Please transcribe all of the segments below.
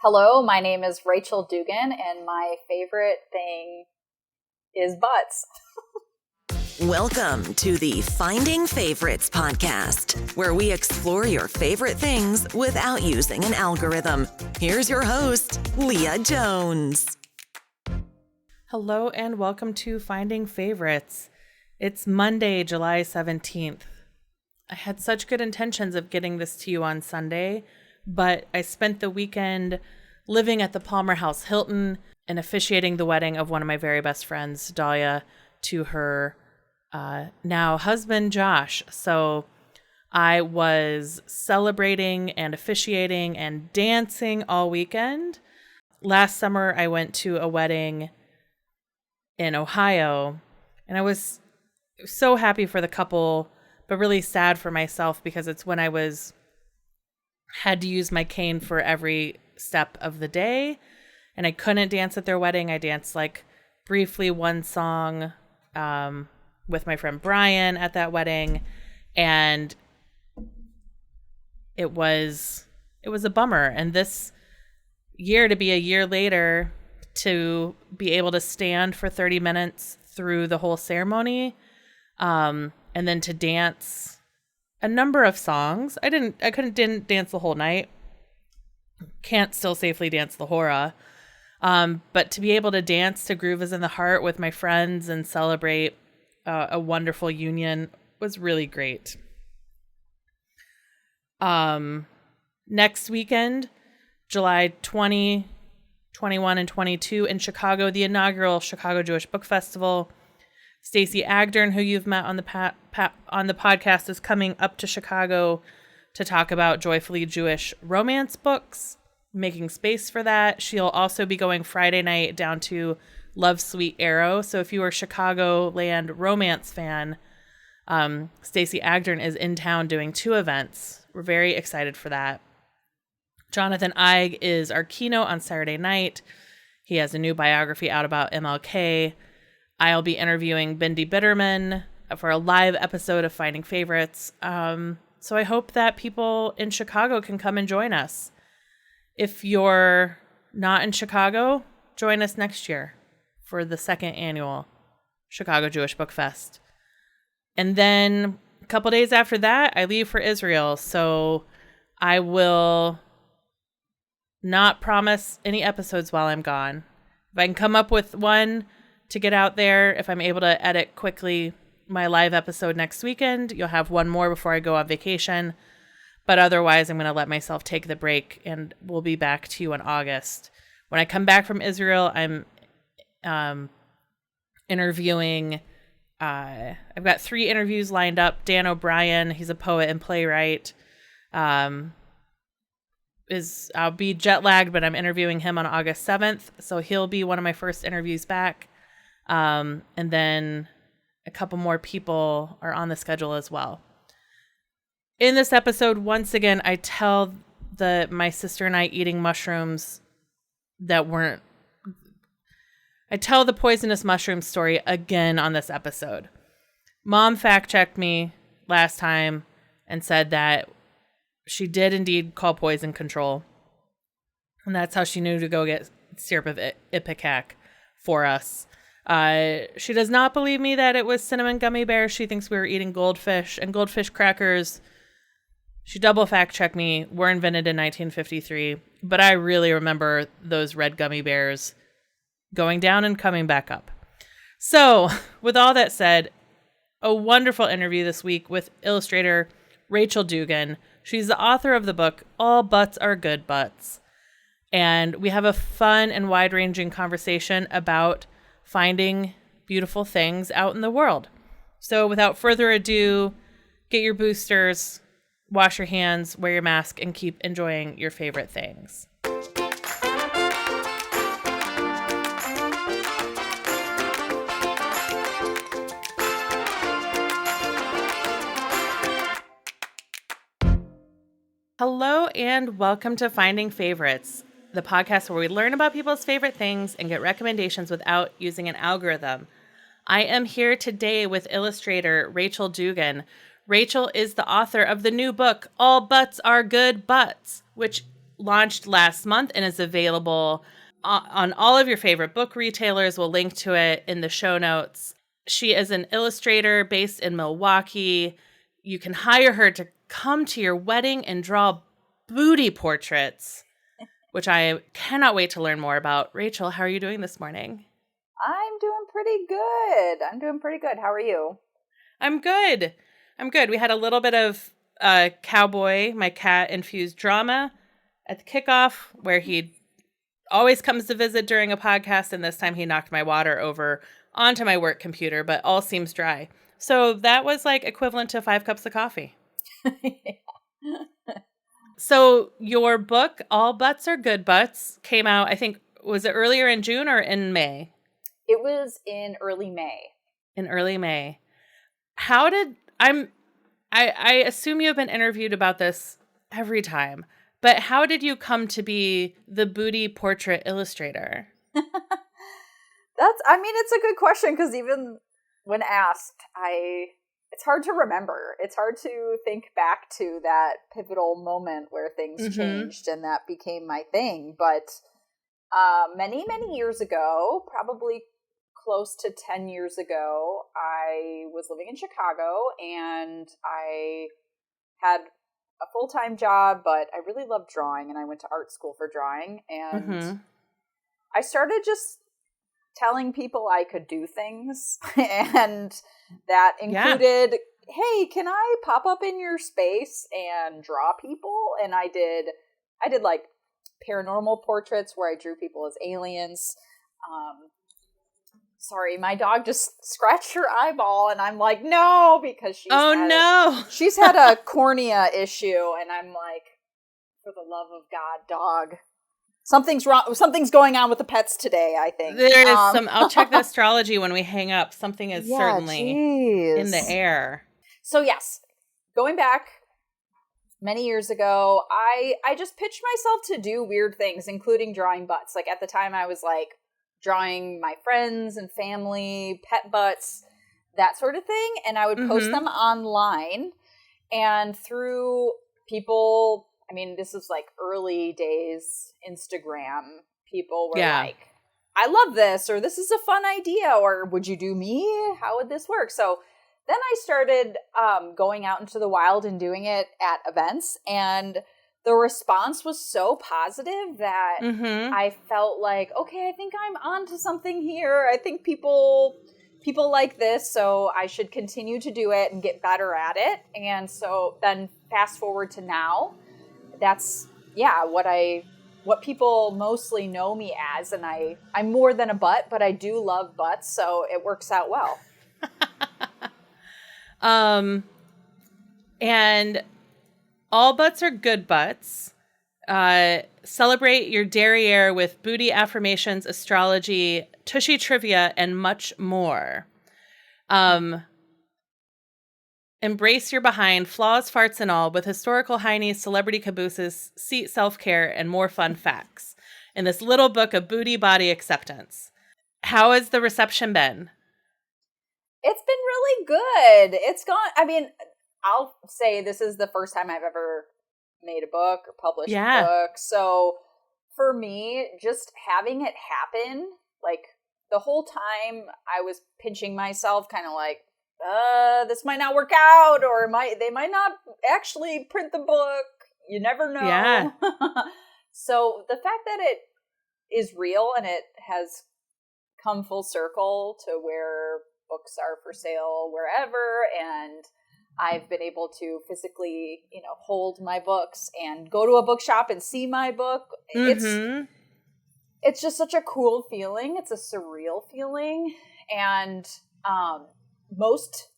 Hello, my name is Rachel Duggan, and my favorite thing is butts. Welcome to the Finding Favorites podcast, where we explore your favorite things without using an algorithm. Here's your host, Leah Jones. Hello and welcome to Finding Favorites. It's Monday, July 17th. I had such good intentions of getting this to you on Sunday, but I spent the weekend living at the Palmer House Hilton and officiating the wedding of one of my very best friends, Dahlia, to her now husband, Josh. So I was celebrating and officiating and dancing all weekend. Last summer, I went to a wedding in Ohio, and I was so happy for the couple, but really sad for myself because it's when I had to use my cane for every step of the day, and I couldn't dance at their wedding. I danced like briefly one song with my friend Brian at that wedding, and it was a bummer. And this year, to be a year later, to be able to stand for 30 minutes through the whole ceremony, and then to dance a number of songs. I didn't dance the whole night. Can't still safely dance the hora. But to be able to dance to Groove Is in the Heart with my friends and celebrate a wonderful union was really great. Next weekend, July 20, 21, and 22 in Chicago, the inaugural Chicago Jewish Book Festival. Stacey Agdern, who you've met on the on the podcast, is coming up to Chicago to talk about joyfully Jewish romance books, making space for that. She'll also be going Friday night down to Love Sweet Arrow. So if you are a Chicagoland romance fan, Stacey Agdern is in town doing 2 events. We're very excited for that. Jonathan Eig is our keynote on Saturday night. He has a new biography out about MLK. I'll be interviewing Bindi Bitterman for a live episode of Finding Favorites. So I hope that people in Chicago can come and join us. If you're not in Chicago, join us next year for the 2nd annual Chicago Jewish Book Fest. And then a couple days after that, I leave for Israel. So I will not promise any episodes while I'm gone. If I can come up with one to get out there, if I'm able to edit quickly my live episode next weekend, you'll have one more before I go on vacation. But otherwise, I'm going to let myself take the break, and we'll be back to you in August. When I come back from Israel, I'm interviewing. I've got 3 interviews lined up. Dan O'Brien, he's a poet and playwright. I'll be jet lagged, but I'm interviewing him on August 7th. So he'll be one of my first interviews back. And then a couple more people are on the schedule as well. In this episode, once again, I tell my sister and I eating mushrooms that weren't. I tell the poisonous mushroom story again on this episode. Mom fact-checked me last time and said that she did indeed call poison control. And that's how she knew to go get syrup of Ipecac for us. She does not believe me that it was cinnamon gummy bears. She thinks we were eating goldfish, and goldfish crackers, she double fact-checked me, were invented in 1953. But I really remember those red gummy bears going down and coming back up. So with all that said, a wonderful interview this week with Illustrator Rachel Duggan. She's the author of the book, All Butts Are Good Butts. And we have a fun and wide-ranging conversation about finding beautiful things out in the world. So without further ado, get your boosters, wash your hands, wear your mask, and keep enjoying your favorite things. Hello and welcome to Finding Favorites, the podcast where we learn about people's favorite things and get recommendations without using an algorithm. I am here today with illustrator Rachel Duggan. Rachel is the author of the new book, All Butts Are Good Butts, which launched last month and is available on all of your favorite book retailers. We'll link to it in the show notes. She is an illustrator based in Milwaukee. You can hire her to come to your wedding and draw booty portraits, which I cannot wait to learn more about. Rachel, how are you doing this morning? I'm doing pretty good. How are you? I'm good. We had a little bit of Cowboy, my cat-infused drama at the kickoff, where he always comes to visit during a podcast, and this time he knocked my water over onto my work computer, but all seems dry. So that was like equivalent to 5 cups of coffee. So your book, All Butts Are Good Butts, came out, I think, was it earlier in June or in May? It was in early May. In early May. I assume you have been interviewed about this every time, but how did you come to be the booty portrait illustrator? It's a good question, because even when asked, it's hard to remember. It's hard to think back to that pivotal moment where things changed and that became my thing. But many, many years ago, probably close to 10 years ago, I was living in Chicago, and I had a full-time job, but I really loved drawing, and I went to art school for drawing, and I started just telling people I could do things, and that included, hey, can I pop up in your space and draw people? And I did like paranormal portraits where I drew people as aliens. Sorry, my dog just scratched her eyeball, and I'm like, no, because she's had a cornea issue, and I'm like, for the love of God, dog. Something's wrong. Something's going on with the pets today, I think. There is I'll check the astrology when we hang up. Something is certainly in the air. So yes, going back many years ago, I just pitched myself to do weird things, including drawing butts. Like at the time I was like drawing my friends and family, pet butts, that sort of thing. And I would post them online, and through people, this is like early days Instagram, people were like, I love this, or this is a fun idea, or would you do me? How would this work? So then I started going out into the wild and doing it at events, and the response was so positive that I felt like, okay, I think I'm onto something here. I think people like this, so I should continue to do it and get better at it. And so then fast forward to now, that's what people mostly know me as, and I'm more than a butt, but I do love butts, so it works out well. And All Butts Are Good Butts. Celebrate your derriere with booty affirmations, astrology, tushy trivia, and much more. Embrace your behind, flaws, farts, and all, with historical heinies, celebrity cabooses, seat self-care, and more fun facts in this little book of booty body acceptance. How has the reception been? It's been really good. It's gone, I'll say this is the first time I've ever made a book or published a book. So for me, just having it happen, like the whole time I was pinching myself, kind of like, this might not work out, or they might not actually print the book. You never know. Yeah. So the fact that it is real and it has come full circle to where books are for sale wherever, and I've been able to physically, hold my books and go to a bookshop and see my book. It's just such a cool feeling. It's a surreal feeling. And most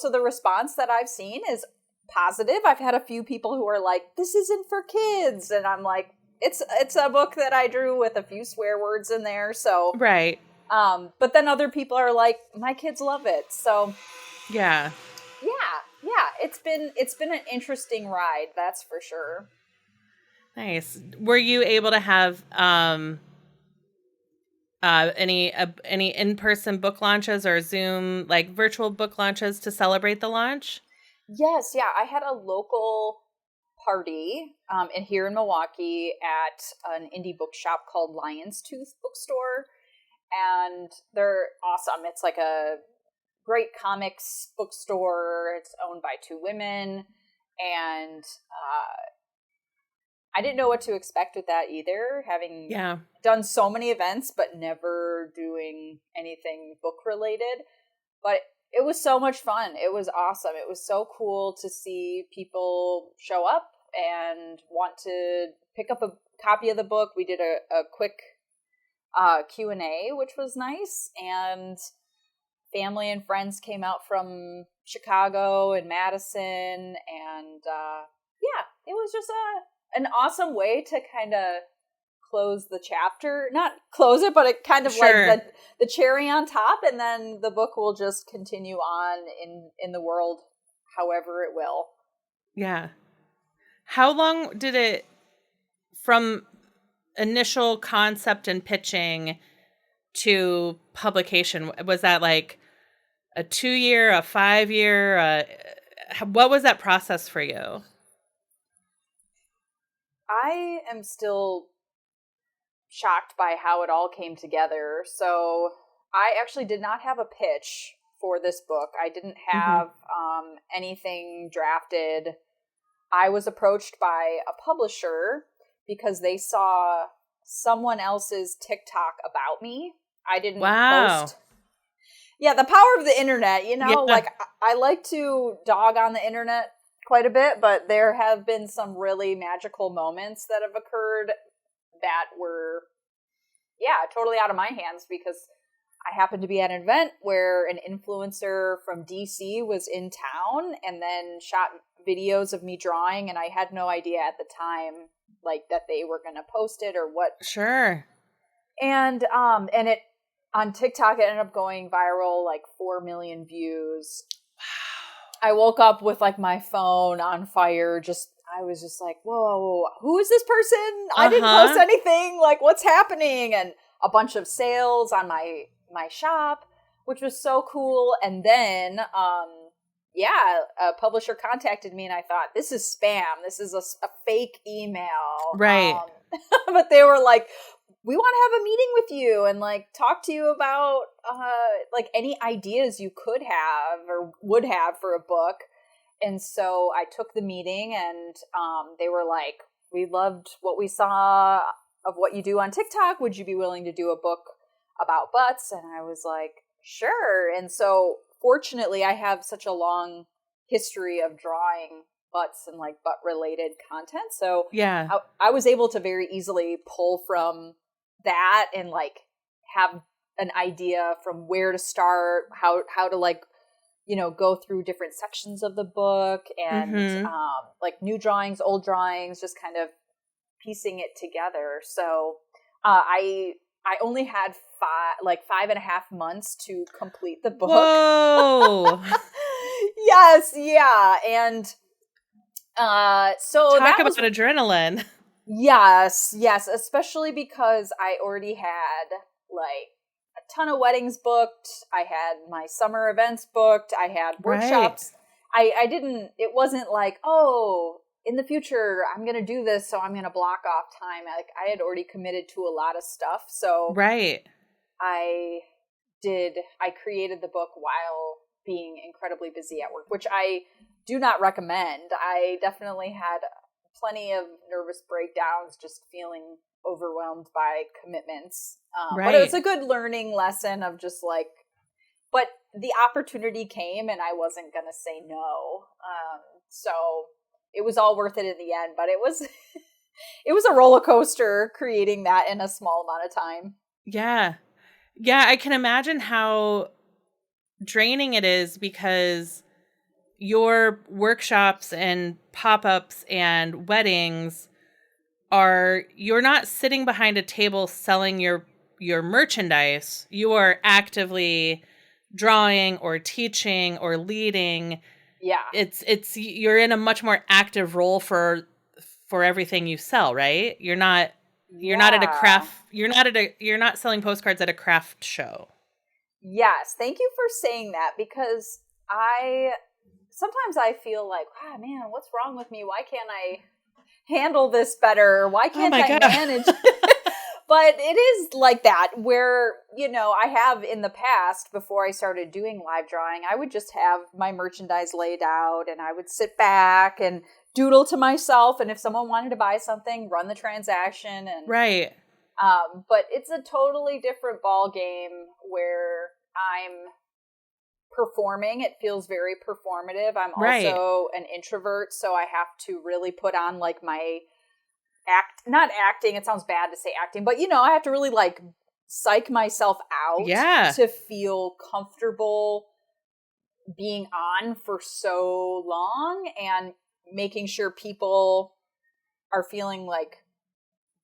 of the response that I've seen is positive. I've had a few people who are like, this isn't for kids. And I'm like, it's a book that I drew with a few swear words in there. So, right. But then other people are like, my kids love it. So yeah, it's been an interesting ride, that's for sure. Nice. Were you able to have any in-person book launches or Zoom, like virtual book launches to celebrate the launch? Yes, yeah. I had a local party and here in Milwaukee at an indie bookshop called Lion's Tooth Bookstore. And they're awesome. It's like a great comics bookstore. It's owned by two women. And I didn't know what to expect with that either, having done so many events, but never doing anything book related. But it was so much fun. It was awesome. It was so cool to see people show up and want to pick up a copy of the book. We did a quick Q&A, which was nice. And family and friends came out from Chicago and Madison. And it was just an awesome way to kind of close the chapter. Not close it, but it kind of like the cherry on top, and then the book will just continue on in the world however it will. Yeah. How long did it, from initial concept and pitching to publication, was that like a 2-year, a 5-year? What was that process for you? I am still shocked by how it all came together. So I actually did not have a pitch for this book. I didn't have anything drafted. I was approached by a publisher because they saw someone else's TikTok about me. I didn't post. Yeah, the power of the internet, like I like to dog on the internet quite a bit, but there have been some really magical moments that have occurred that were, totally out of my hands, because I happened to be at an event where an influencer from DC was in town and then shot videos of me drawing, and I had no idea at the time, like, that they were going to post it or what. Sure. And it, on TikTok, it ended up going viral, like 4 million views. Wow. I woke up with like my phone on fire. I was just like, whoa, who is this person? I didn't post anything. Like, what's happening? And a bunch of sales on my shop, which was so cool. And then, a publisher contacted me and I thought, this is spam. This is a fake email. Right. But they were like, we want to have a meeting with you and like talk to you about like any ideas you could have or would have for a book. And so I took the meeting and they were like, we loved what we saw of what you do on TikTok. Would you be willing to do a book about butts? And I was like, sure. And so fortunately, I have such a long history of drawing butts and like butt related content. So I was able to very easily pull from that and like have an idea from where to start, how to like, go through different sections of the book and like new drawings, old drawings, just kind of piecing it together. So I only had 5.5 months to complete the book. Whoa. Yes, yeah. And so talk about adrenaline. Yes, especially because I already had like a ton of weddings booked. I had my summer events booked. I had workshops. Right. It wasn't like, oh, in the future I'm going to do this, so I'm going to block off time. Like, I had already committed to a lot of stuff. So I created the book while being incredibly busy at work, which I do not recommend. I definitely had plenty of nervous breakdowns, just feeling overwhelmed by commitments. But it was a good learning lesson of just like, but the opportunity came and I wasn't going to say no. So it was all worth it in the end, but it was, it was a roller coaster creating that in a small amount of time. Yeah. Yeah. I can imagine how draining it is, because your workshops and pop-ups and weddings you're not sitting behind a table selling your merchandise. You are actively drawing or teaching or leading. Yeah. You're in a much more active role for everything you sell, right? You're not at a craft, you're not selling postcards at a craft show. Yes. Thank you for saying that, because sometimes I feel like, man, what's wrong with me? Why can't I handle this better? Why can't I God. manage? But it is like that where, I have in the past, before I started doing live drawing, I would just have my merchandise laid out and I would sit back and doodle to myself. And if someone wanted to buy something, run the transaction. And Right. but it's a totally different ball game where I'm performing. It feels very performative. I'm also an introvert, so I have to really put on like my not acting, it sounds bad to say acting, but I have to really like psych myself out to feel comfortable being on for so long and making sure people are feeling like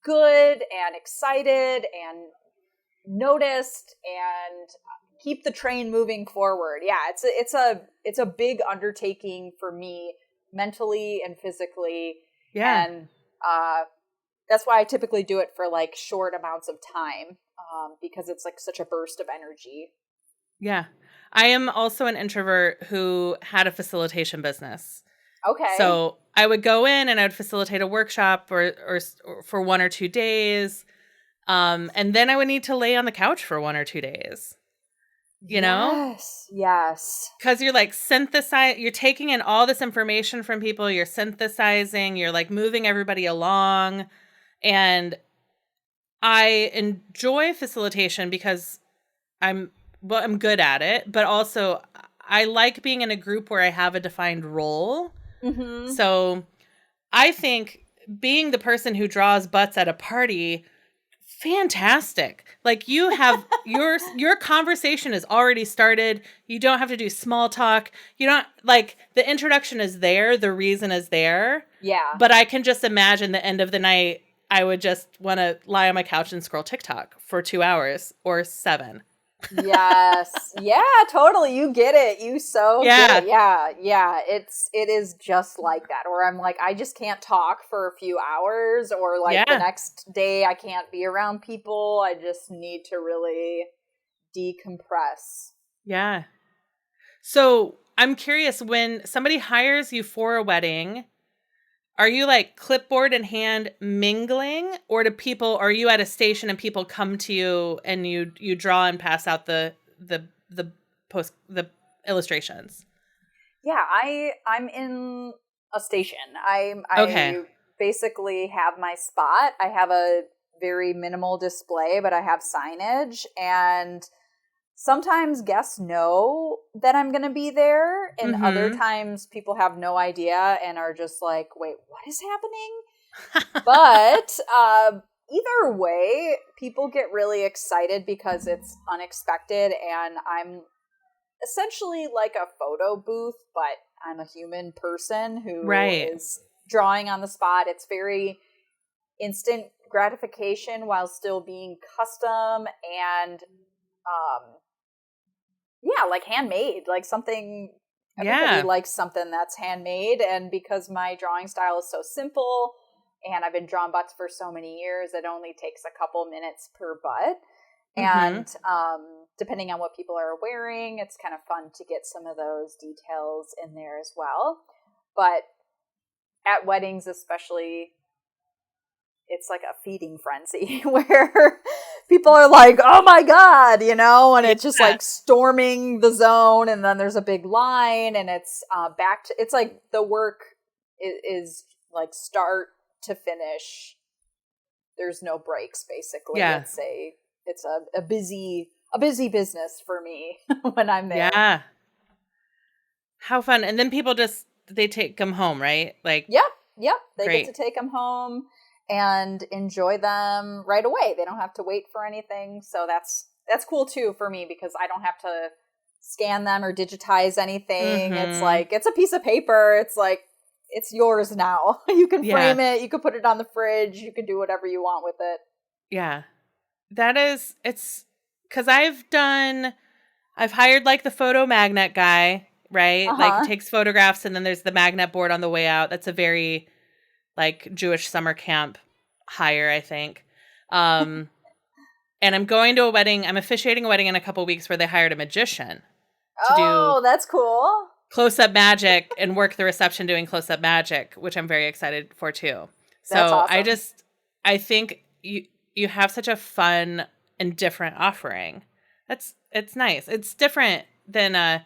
good and excited and noticed and keep the train moving forward. Yeah, it's a big undertaking for me mentally and physically. Yeah. And that's why I typically do it for like short amounts of time, because it's like such a burst of energy. Yeah. I am also an introvert who had a facilitation business. Okay. So I would go in and I would facilitate a workshop or for 1 or 2 days. And then I would need to lay on the couch for 1 or 2 days. You know? Yes. Because you're like you're taking in all this information from people, you're synthesizing, you're like moving everybody along. And I enjoy facilitation because I'm good at it, but also I like being in a group where I have a defined role. Mm-hmm. So I think being the person who draws butts at a party, fantastic. Like you have your conversation is already started. You don't have to do small talk. You don't like the introduction is there. The reason is there. Yeah. But I can just imagine the end of the night, I would just want to lie on my couch and scroll TikTok for 2 hours or 7. Yes. Yeah, totally. You get it. You get it. Yeah. It is just like that. Or I'm like, I just can't talk for a few hours, or like the next day I can't be around people. I just need to really decompress. Yeah. So I'm curious, when somebody hires you for a wedding, are you like clipboard in hand mingling, or are you at a station and people come to you and you draw and pass out the illustrations? Yeah, I'm in a station. I basically have my spot. I have a very minimal display, but I have signage, and sometimes guests know that I'm going to be there, and other times people have no idea and are just like, wait, what is happening? But either way, people get really excited because it's unexpected, and I'm essentially like a photo booth, but I'm a human person who is drawing on the spot. It's very instant gratification while still being custom and like handmade, like something. Everybody likes something that's handmade, and because my drawing style is so simple and I've been drawing butts for so many years, it only takes a couple minutes per butt. And depending on what people are wearing, it's kind of fun to get some of those details in there as well. But at weddings especially, it's like a feeding frenzy where people are like, oh my God, and it's just like storming the zone, and then there's a big line, and it's it's like the work is like start to finish. There's no breaks, basically. Yeah. It's a busy business for me when I'm there. Yeah. How fun. And then people they take them home, right? Like, Yep. They get to take them home and enjoy them right away. They don't have to wait for anything. So that's cool too for me, because I don't have to scan them or digitize anything. It's like, it's a piece of paper. It's like, it's yours now. You can frame it. You can put it on the fridge. You can do whatever you want with it. Yeah. It's because I've hired like the photo magnet guy, right? Like takes photographs, and then there's the magnet board on the way out. That's a very like Jewish summer camp hire, I think. And I'm going to a wedding. I'm officiating a wedding in a couple weeks where they hired a magician to do that's cool. close-up magic and work the reception doing close-up magic, which I'm very excited for too. That's So awesome. I think you have such a fun and different offering. It's nice. It's different than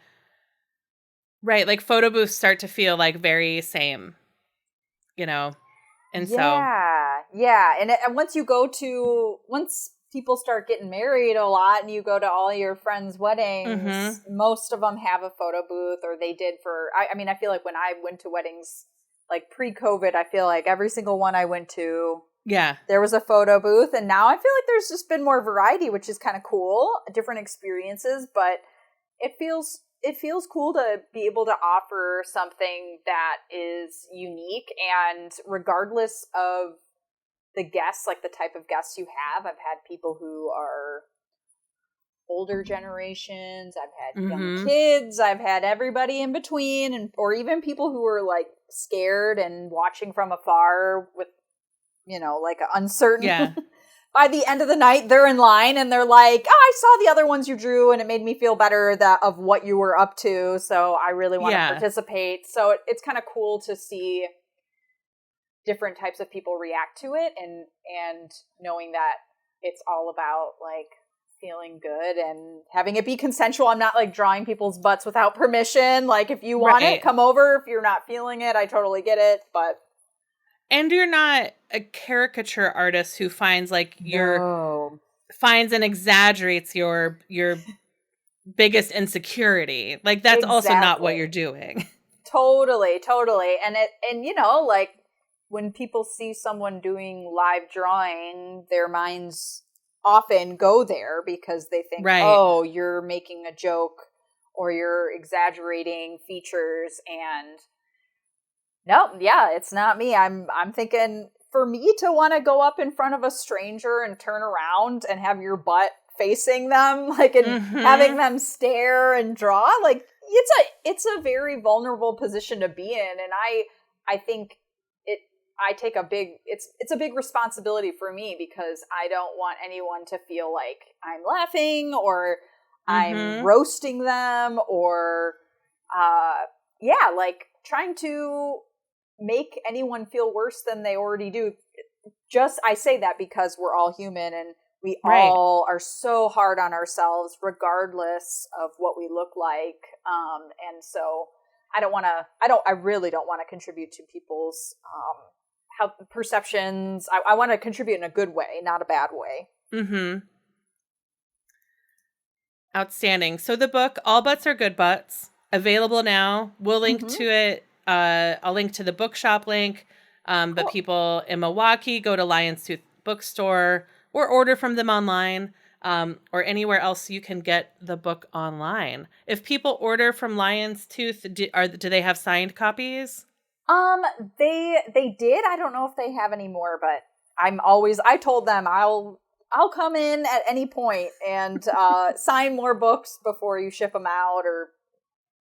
right, like photo booths start to feel like very same, you know. And so Yeah. And once people start getting married a lot and you go to all your friends' weddings, mhm. most of them have a photo booth, or they did I mean, I feel like when I went to weddings, like pre-COVID, I feel like every single one I went to, Yeah. there was a photo booth. And now I feel like there's just been more variety, which is kind of cool, different experiences, but it feels cool to be able to offer something that is unique, and regardless of the guests, like the type of guests you have. I've had people who are older generations, I've had young Mhm. kids, I've had everybody in between, and or even people who are like scared and watching from afar with, like uncertain. Yeah. By the end of the night, they're in line and they're like, "Oh, I saw the other ones you drew, and it made me feel better of what you were up to. So I really want to Yeah. participate." So it's kind of cool to see different types of people react to it, and knowing that it's all about like feeling good and having it be consensual. I'm not like drawing people's butts without permission. Like, if you want it, Right. come over. If you're not feeling it, I totally get it. But And you're not a caricature artist who finds no. finds and exaggerates your biggest insecurity. Like that's also not what you're Exactly. doing. Totally. And like when people see someone doing live drawing, their minds often go there because they think, Right. "Oh, you're making a joke or you're exaggerating features." And no, yeah, it's not me. I'm thinking, for me to want to go up in front of a stranger and turn around and have your butt facing them, like, and having Mhm. them stare and draw, like, it's a very vulnerable position to be in. And I think it I take a big it's a big responsibility for me, because I don't want anyone to feel like I'm laughing or I'm Mhm. roasting them, or like trying to make anyone feel worse than they already do. Just, I say that because we're all human, and we Right. all are so hard on ourselves regardless of what we look like. And so I really don't want to contribute to people's how perceptions. I want to contribute in a good way, not a bad way. Mhm. Outstanding. So the book, All Butts Are Good Butts, available now. We'll link Mm-hmm. to it. I'll link to the bookshop link. But Cool. people in Milwaukee, go to Lion's Tooth Bookstore or order from them online, or anywhere else you can get the book online. If people order from Lion's Tooth, do they have signed copies? Um, they did. I don't know if they have any more, but I told them I'll come in at any point and sign more books before you ship them out, or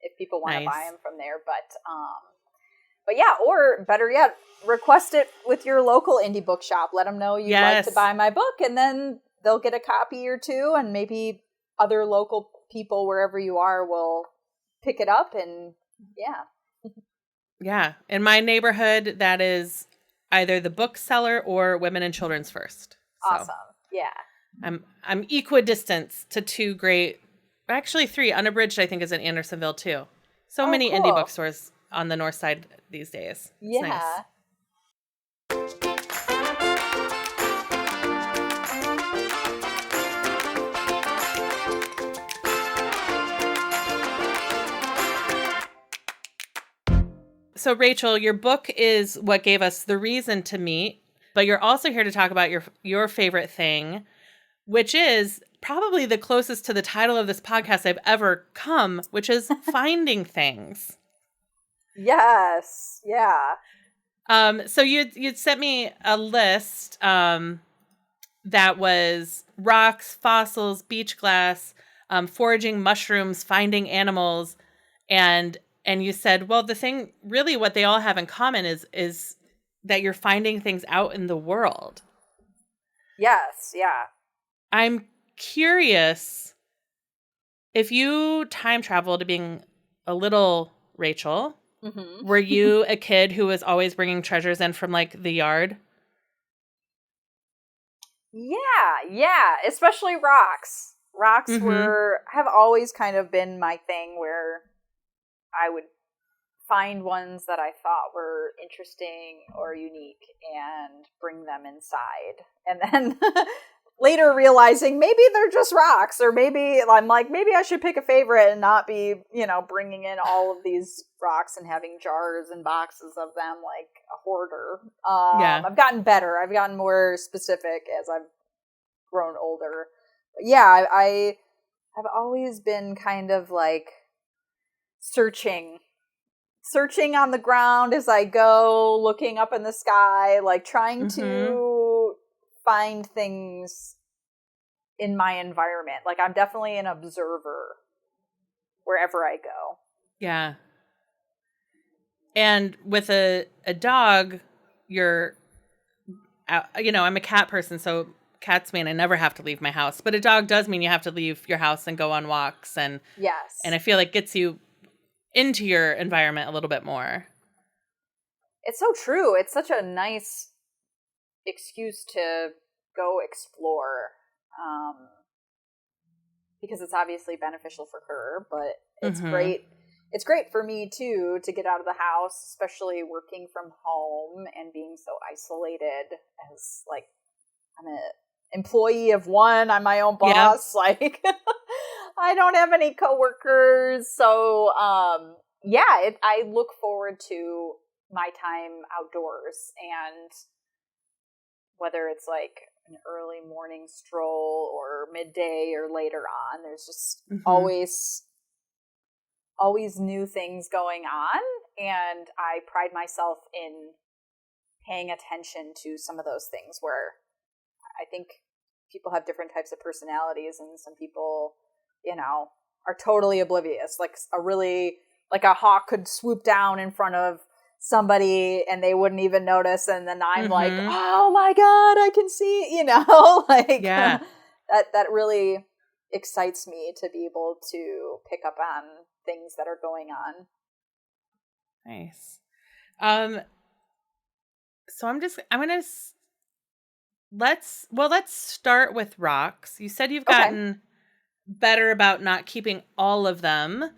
if people want to buy Nice. them from there. But yeah, or better yet, request it with your local indie bookshop. Let them know you'd like to Yes. buy my book, and then they'll get a copy or two, and maybe other local people wherever you are will pick it up. And yeah, Yeah. In my neighborhood, that is either the bookseller or Women and Children's First. So awesome. Yeah. I'm equidistant to two great, actually three. Unabridged, I think, is in Andersonville too. So Oh, many indie cool. bookstores on the north side these days. It's nice. Yeah. So Rachel, your book is what gave us the reason to meet, but you're also here to talk about your favorite thing, which is probably the closest to the title of this podcast I've ever come, which is finding things. Yes. Yeah. So you'd sent me a list that was rocks, fossils, beach glass, foraging mushrooms, finding animals, and you said, well, the thing really what they all have in common is that you're finding things out in the world. Yes. Yeah. I'm curious if you time travel to being a little Rachel, Mm-hmm. were you a kid who was always bringing treasures in from like the yard? Yeah, especially rocks. Rocks have always kind of been my thing, where I would find ones that I thought were interesting or unique and bring them inside. And then later realizing maybe they're just rocks, or maybe I'm like, maybe I should pick a favorite and not be, bringing in all of these rocks and having jars and boxes of them like a hoarder. I've gotten better. I've gotten more specific as I've grown older. But yeah, I've always been kind of like searching on the ground as I go, looking up in the sky, like trying to find things in my environment. Like I'm definitely an observer wherever I go. Yeah. And with a dog, I'm a cat person, so cats mean I never have to leave my house. But a dog does mean you have to leave your house and go on walks. And yes. And I feel like gets you into your environment a little bit more. It's so true. It's such a nice excuse to go explore, because it's obviously beneficial for her, but it's great. It's great for me too to get out of the house, especially working from home and being so isolated. As like, I'm an employee of one. I'm my own boss. Yep. Like, I don't have any coworkers, so I look forward to my time outdoors, and whether it's like an early morning stroll or midday or later on, there's just always new things going on, and I pride myself in paying attention to some of those things, where I think people have different types of personalities, and some people, are totally oblivious. Like a hawk could swoop down in front of somebody and they wouldn't even notice, and then I'm like, oh my god, I can see, that really excites me to be able to pick up on things that are going on. Nice. So let's start with rocks. You said you've gotten better about not keeping all of them.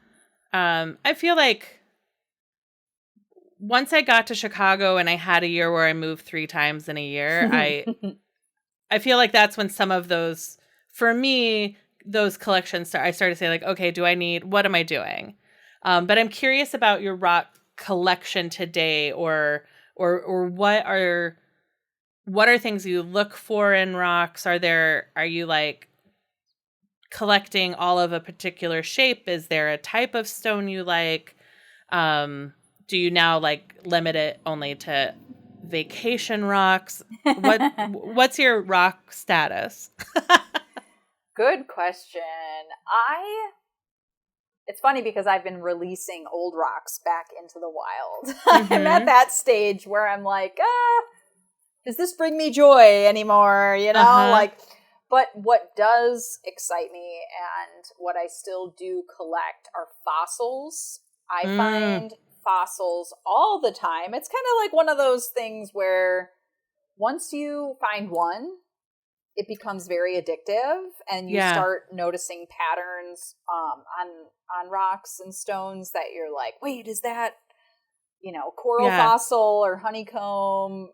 I feel like once I got to Chicago and I had a year where I moved 3 times in a year, I feel like that's when some of those, for me, those collections, I started to say like, okay, what am I doing? But I'm curious about your rock collection today, or what are things you look for in rocks? Are you like collecting all of a particular shape? Is there a type of stone you like? Do you now like limit it only to vacation rocks? What's your rock status? Good question. It's funny because I've been releasing old rocks back into the wild. I'm at that stage where I'm like, does this bring me joy anymore? But what does excite me and what I still do collect are fossils. I find fossils all the time. It's kind of like one of those things where once you find one, it becomes very addictive, and you start noticing patterns on rocks and stones that you're like, wait, is that coral fossil or honeycomb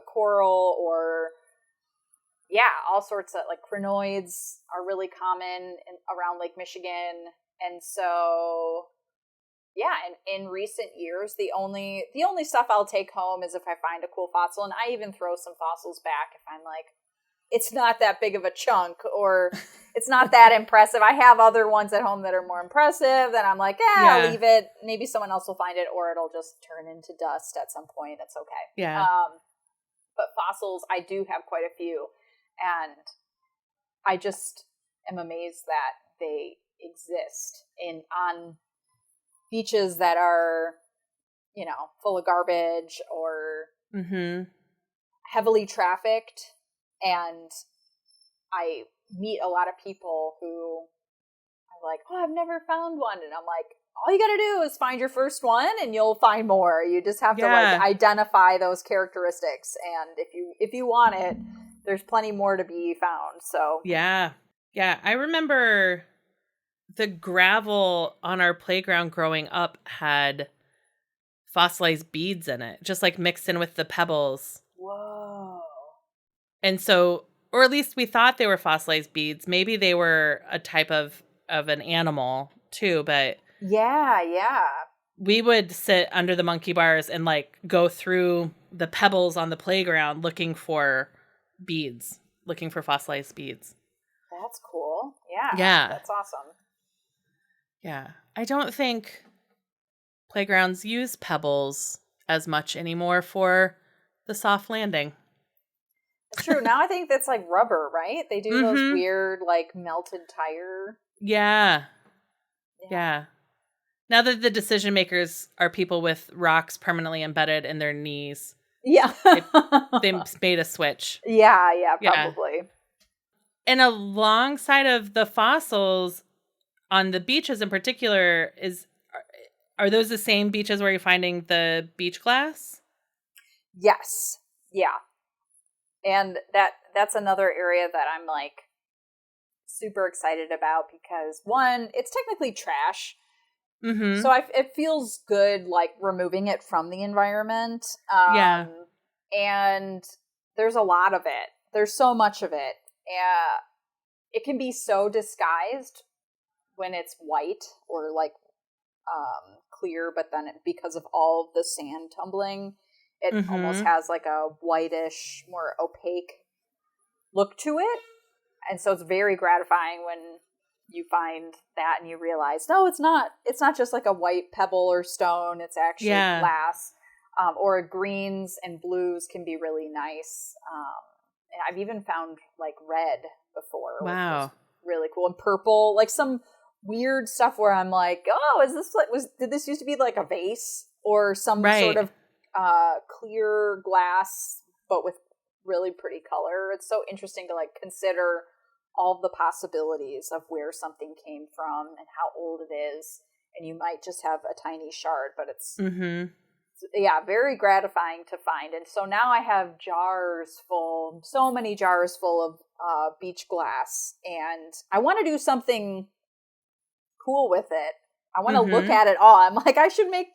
coral, or all sorts of like crinoids are really common around Lake Michigan. And so and in recent years, the only stuff I'll take home is if I find a cool fossil, and I even throw some fossils back if I'm like, it's not that big of a chunk, or it's not that impressive. I have other ones at home that are more impressive, then I'm like, I'll leave it. Maybe someone else will find it, or it'll just turn into dust at some point. It's okay. Yeah. But fossils, I do have quite a few, and I just am amazed that they exist on beaches that are, full of garbage or heavily trafficked. And I meet a lot of people who are like, oh, I've never found one. And I'm like, all you got to do is find your first one and you'll find more. You just have to like identify those characteristics. And if you want it, there's plenty more to be found. So Yeah. Yeah. I remember the gravel on our playground growing up had fossilized beads in it, just like mixed in with the pebbles. whoa. And so, or at least we thought they were fossilized beads. Maybe they were a type of an animal too, but Yeah. we would sit under the monkey bars and like go through the pebbles on the playground looking for beads, looking for fossilized beads. That's cool. Yeah. Yeah. That's awesome. Yeah. I don't think playgrounds use pebbles as much anymore for the soft landing. That's true. Now I think that's like rubber, right? They do those Mhm. weird like melted tire. Yeah. Yeah. Now that the decision makers are people with rocks permanently embedded in their knees, Yeah. they made a switch. Yeah, Yeah. probably. And alongside of the fossils on the beaches in particular, are those the same beaches where you're finding the beach glass? Yes. Yeah. And that's another area that I'm like super excited about because one, it's technically trash. Mm-hmm. So it feels good like removing it from the environment. Yeah. And there's a lot of it. There's so much of it. It can be so disguised when it's white or like clear, but then because of all the sand tumbling, it almost has like a whitish, more opaque look to it. And so it's very gratifying when you find that and you realize, no, it's not just like a white pebble or stone. It's actually glass. Or greens and blues can be really nice. And I've even found like red before. Wow. Which was really cool. And purple, like some weird stuff where I'm like, oh, is this like, did this used to be like a vase or some sort of clear glass, but with really pretty color? It's so interesting to like consider all the possibilities of where something came from and how old it is. And you might just have a tiny shard, but it's very gratifying to find. And so now I have so many jars full of beach glass, and I want to do something cool with it. I want to look at it all. I'm like, I should make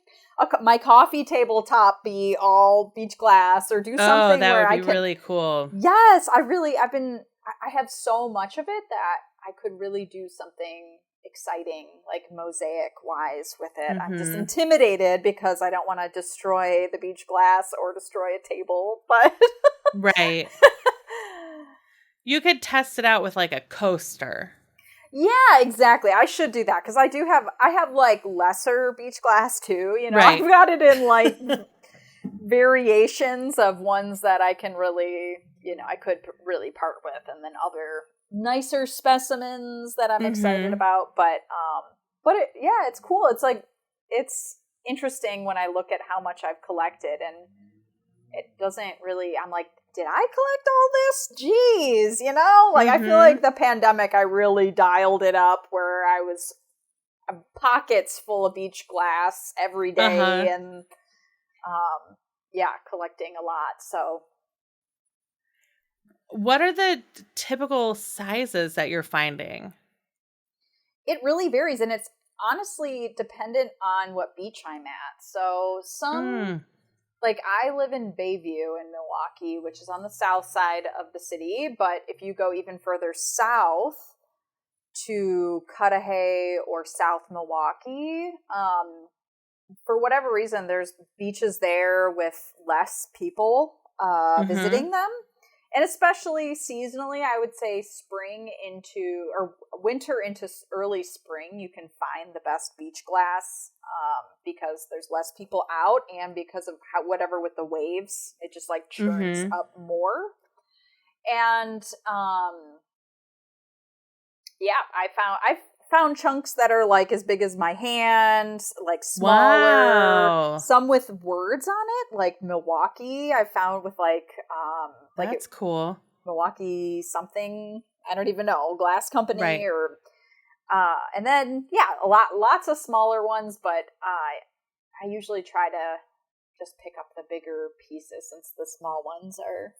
my coffee tabletop be all beach glass, or do something that where would I be can. Really cool. Yes, I have so much of it that I could really do something exciting, like mosaic wise with it. I'm just intimidated because I don't want to destroy the beach glass or destroy a table, but right. You could test it out with like a coaster. Yeah, exactly. I should do that because I have like lesser beach glass too, you know. Right. I've got it in like variations of ones that I can really, I could really part with, and then other nicer specimens that I'm excited about. But it's cool. It's like, it's interesting when I look at how much I've collected, and it doesn't really, I'm like, did I collect all this? Jeez, I feel like the pandemic, I really dialed it up where I was pockets full of beach glass every day and collecting a lot. So what are the typical sizes that you're finding? It really varies, and it's honestly dependent on what beach I'm at. So some, like I live in Bayview in Milwaukee, which is on the south side of the city. But if you go even further south to Cudahy or South Milwaukee, for whatever reason, there's beaches there with less people visiting them. And especially seasonally, I would say winter into early spring, you can find the best beach glass because there's less people out, and because of whatever with the waves, it just like churns up more. And I've found chunks that are like as big as my hand, like smaller, some with words on it, like Milwaukee. I found with that's cool. Milwaukee something, I don't even know, glass company, right. or and then lots of smaller ones, but I usually try to just pick up the bigger pieces since the small ones are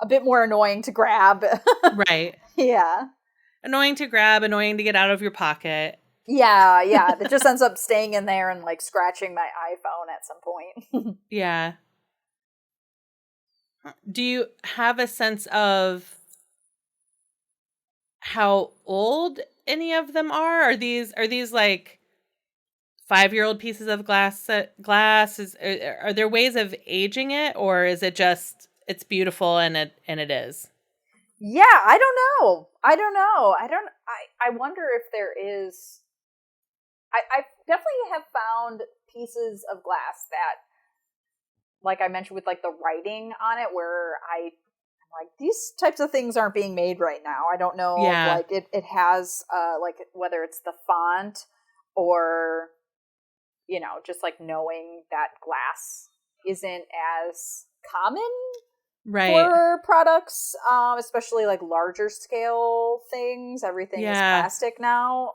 a bit more annoying to grab. Right. Yeah. Annoying to grab, annoying to get out of your pocket. Yeah, yeah. That just ends up staying in there and like scratching my iPhone at some point. Yeah. Do you have a sense of how old any of them are? Are these like 5-year-old pieces of glass? Are there ways of aging it, or is it just it's beautiful and it is? Yeah, I don't know. I wonder if there is. I definitely have found pieces of glass that, like I mentioned with like the writing on it, where I'm like, these types of things aren't being made right now. I don't know if Yeah. like it has like whether it's the font or, you know, just like knowing that glass isn't as common Right. for products, especially like larger scale things. Everything is Yeah. plastic now.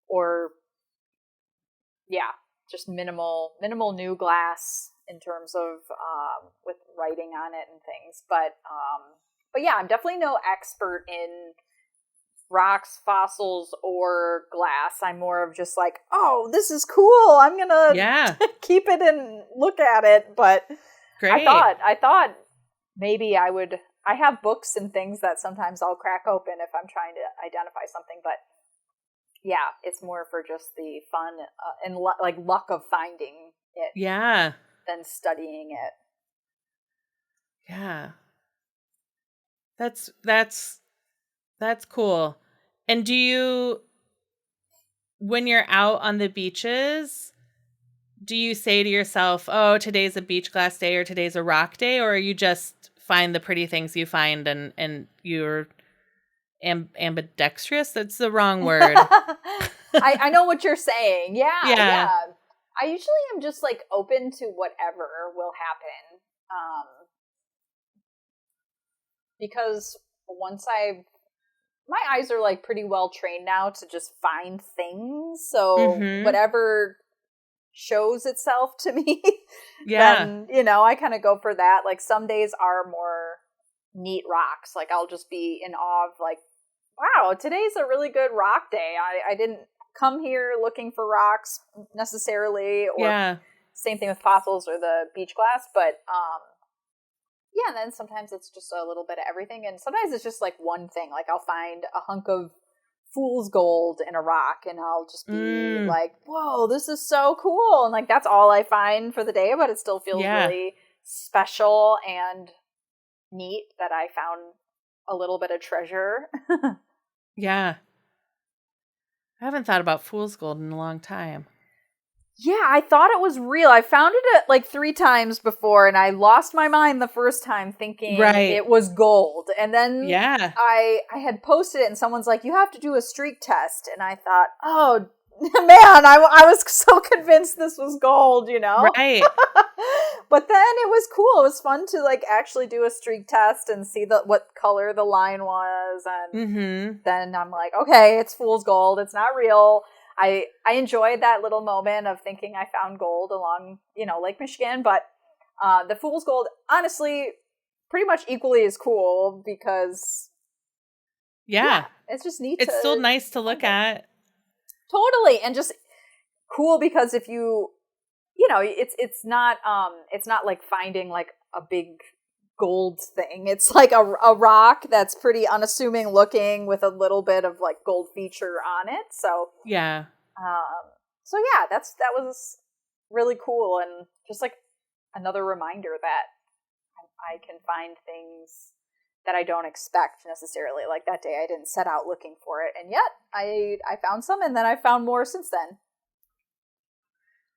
Or yeah, just minimal new glass in terms of with writing on it and things. But yeah, I'm definitely no expert in rocks, fossils, or glass. I'm more of just like, oh, this is cool. I'm gonna keep it and look at it. But Great. I thought maybe I would. I have books and things that sometimes I'll crack open if I'm trying to identify something, but yeah, it's more for just the fun and like luck of finding it. Yeah. Than studying it. Yeah. That's cool. And do you, when you're out on the beaches, do you say to yourself, oh, today's a beach glass day or today's a rock day? Or you just find the pretty things you find and you're ambidextrous? That's the wrong word. I know what you're saying. Yeah. I usually am just like open to whatever will happen. Because once my eyes are like pretty well trained now to just find things. So whatever shows itself to me, then, you know, I kind of go for that. Like some days are more neat rocks. Like I'll just be in awe of like, wow, today's a really good rock day. I didn't come here looking for rocks necessarily, or same thing with fossils or the beach glass, but yeah, and then sometimes it's just a little bit of everything, and sometimes it's just like one thing. Like I'll find a hunk of fool's gold in a rock, and I'll just be like, whoa, this is so cool, and like that's all I find for the day, but it still feels really special and neat that I found a little bit of treasure. Yeah. I haven't thought about fool's gold in a long time. Yeah, I thought it was real. I found it like 3 times before, and I lost my mind the first time thinking it was gold. And then I had posted it, and someone's like, you have to do a streak test. And I thought, oh, man, I was so convinced this was gold, you know? Right. But then it was cool. It was fun to like actually do a streak test and see what color the line was. And then I'm like, okay, it's fool's gold. It's not real. I enjoyed that little moment of thinking I found gold along, you know, Lake Michigan, but the fool's gold, honestly, pretty much equally as cool because it's just neat. It's still nice to look at. Totally, and just cool because if you know, it's not like finding like a big gold thing. It's like a rock that's pretty unassuming looking with a little bit of like gold feature on it. So that was really cool, and just like another reminder that I can find things that I don't expect necessarily. Like that day I didn't set out looking for it, and yet I found some, and then I found more since then.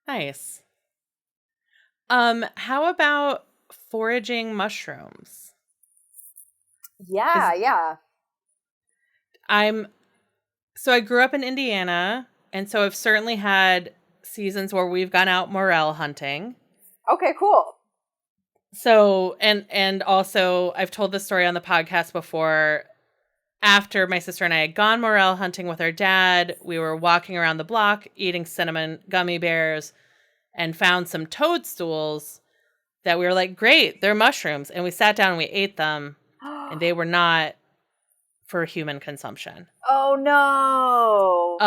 Nice. How about foraging mushrooms? Yeah. I grew up in Indiana, and so I've certainly had seasons where we've gone out morel hunting. Okay, cool. So, and also I've told this story on the podcast before. After my sister and I had gone morel hunting with our dad, we were walking around the block eating cinnamon gummy bears and found some toadstools that we were like, great, they're mushrooms. And we sat down and we ate them, and they were not for human consumption. Oh, no.